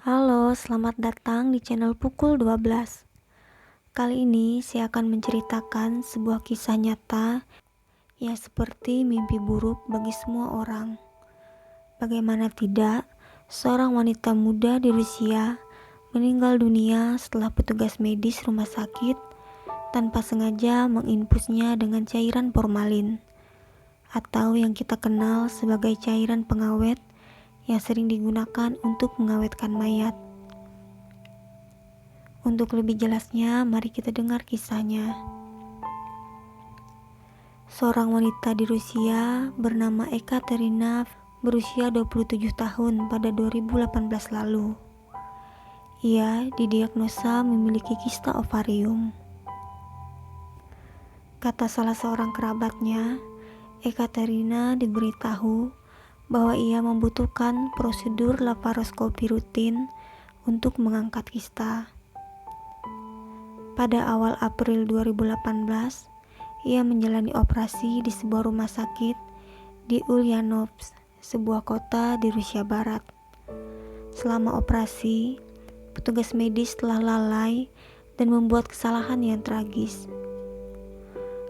Halo, selamat datang di channel Pukul 12. Kali ini saya akan menceritakan sebuah kisah nyata yang seperti mimpi buruk bagi semua orang. Bagaimana tidak, seorang wanita muda di Rusia meninggal dunia setelah petugas medis rumah sakit tanpa sengaja menginfusnya dengan cairan formalin, atau yang kita kenal sebagai cairan pengawet yang sering digunakan untuk mengawetkan mayat. Untuk lebih jelasnya, mari kita dengar kisahnya. Seorang wanita di Rusia bernama Ekaterina berusia 27 tahun pada 2018 lalu. Ia didiagnosa memiliki kista ovarium. Kata salah seorang kerabatnya, Ekaterina diberitahu bahwa ia membutuhkan prosedur laparoskopi rutin untuk mengangkat kista. Pada awal April 2018, ia menjalani operasi di sebuah rumah sakit di Ulyanovsk, sebuah kota di Rusia Barat. Selama operasi, petugas medis telah lalai dan membuat kesalahan yang tragis.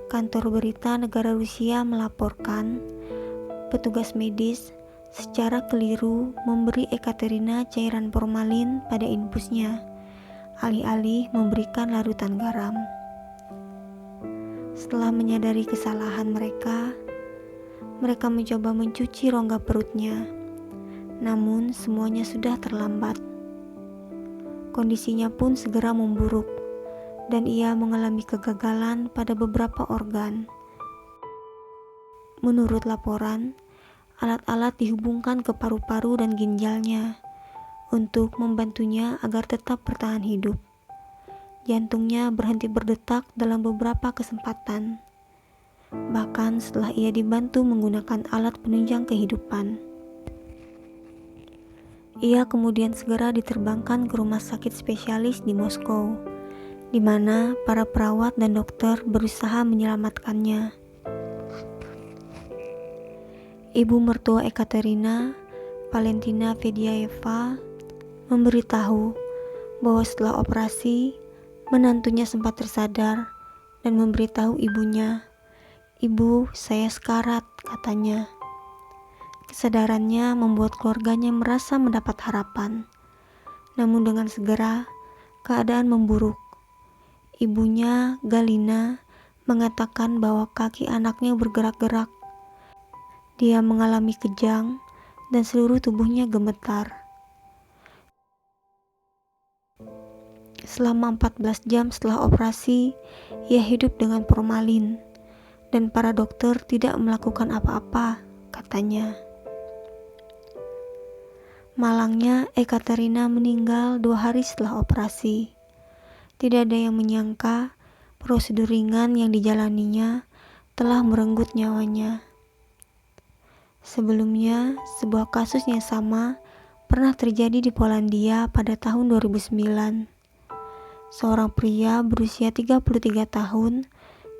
Kantor berita negara Rusia melaporkan petugas medis secara keliru memberi Ekaterina cairan formalin pada infusnya, alih-alih memberikan larutan garam. Setelah menyadari kesalahan mereka mencoba mencuci rongga perutnya. Namun semuanya sudah terlambat. Kondisinya pun segera memburuk dan ia mengalami kegagalan pada beberapa organ. Menurut laporan, alat-alat dihubungkan ke paru-paru dan ginjalnya untuk membantunya agar tetap bertahan hidup. Jantungnya berhenti berdetak dalam beberapa kesempatan, bahkan setelah ia dibantu menggunakan alat penunjang kehidupan. Ia kemudian segera diterbangkan ke rumah sakit spesialis di Moskow, di mana para perawat dan dokter berusaha menyelamatkannya. Ibu mertua Ekaterina, Valentina Fediaeva, memberitahu bahwa setelah operasi, menantunya sempat tersadar dan memberitahu ibunya, "Ibu, saya sekarat," katanya. Kesadarannya membuat keluarganya merasa mendapat harapan. Namun dengan segera, keadaan memburuk. Ibunya, Galina, mengatakan bahwa kaki anaknya bergerak-gerak. Dia mengalami kejang dan seluruh tubuhnya gemetar. Selama 14 jam setelah operasi, ia hidup dengan formalin dan para dokter tidak melakukan apa-apa, katanya. Malangnya, Ekaterina meninggal 2 hari setelah operasi. Tidak ada yang menyangka prosedur ringan yang dijalaninya telah merenggut nyawanya. Sebelumnya, sebuah kasus yang sama pernah terjadi di Polandia pada tahun 2009. Seorang pria berusia 33 tahun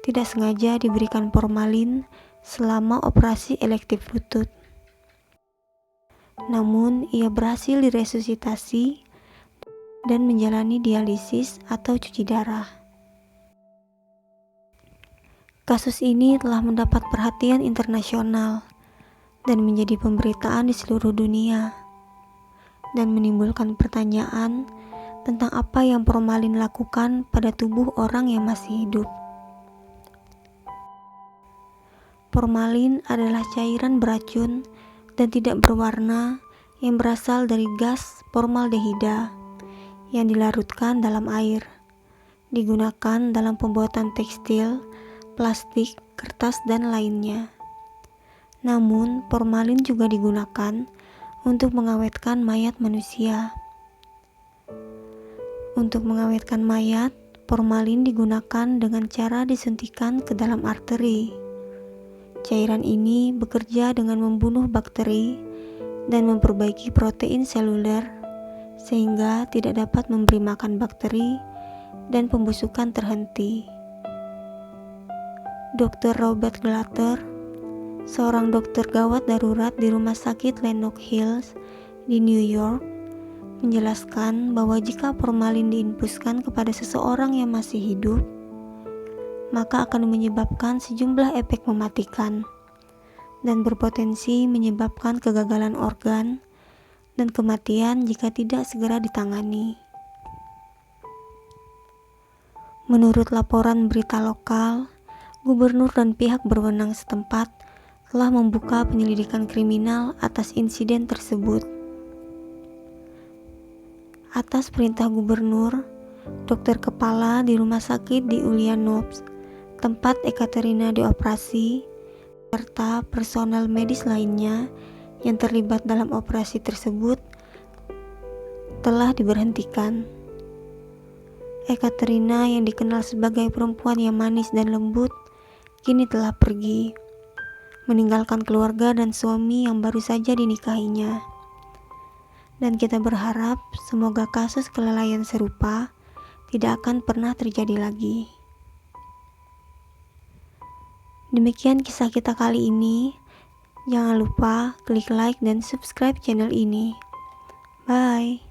tidak sengaja diberikan formalin selama operasi elektif lutut. Namun, ia berhasil diresusitasi dan menjalani dialisis atau cuci darah. Kasus ini telah mendapat perhatian internasional dan menjadi pemberitaan di seluruh dunia, dan menimbulkan pertanyaan tentang apa yang formalin lakukan pada tubuh orang yang masih hidup. Formalin adalah cairan beracun dan tidak berwarna yang berasal dari gas formaldehida yang dilarutkan dalam air, digunakan dalam pembuatan tekstil, plastik, kertas, dan lainnya. Namun, formalin juga digunakan untuk mengawetkan mayat manusia. Untuk mengawetkan mayat, formalin digunakan dengan cara disuntikan ke dalam arteri. Cairan ini bekerja dengan membunuh bakteri dan memperbaiki protein seluler sehingga tidak dapat memberi makan bakteri dan pembusukan terhenti. Dr. Robert Glatter, seorang dokter gawat darurat di Rumah Sakit Lenox Hills di New York, menjelaskan bahwa jika formalin diinfuskan kepada seseorang yang masih hidup, maka akan menyebabkan sejumlah efek mematikan dan berpotensi menyebabkan kegagalan organ dan kematian jika tidak segera ditangani. Menurut laporan berita lokal, gubernur dan pihak berwenang setempat telah membuka penyelidikan kriminal atas insiden tersebut. Atas perintah gubernur, dokter kepala di rumah sakit di Ulyanovsk, tempat Ekaterina dioperasi, serta personel medis lainnya yang terlibat dalam operasi tersebut telah diberhentikan. Ekaterina yang dikenal sebagai perempuan yang manis dan lembut, kini telah pergi, meninggalkan keluarga dan suami yang baru saja dinikahinya. Dan kita berharap semoga kasus kelalaian serupa tidak akan pernah terjadi lagi. Demikian kisah kita kali ini. Jangan lupa klik like dan subscribe channel ini. Bye.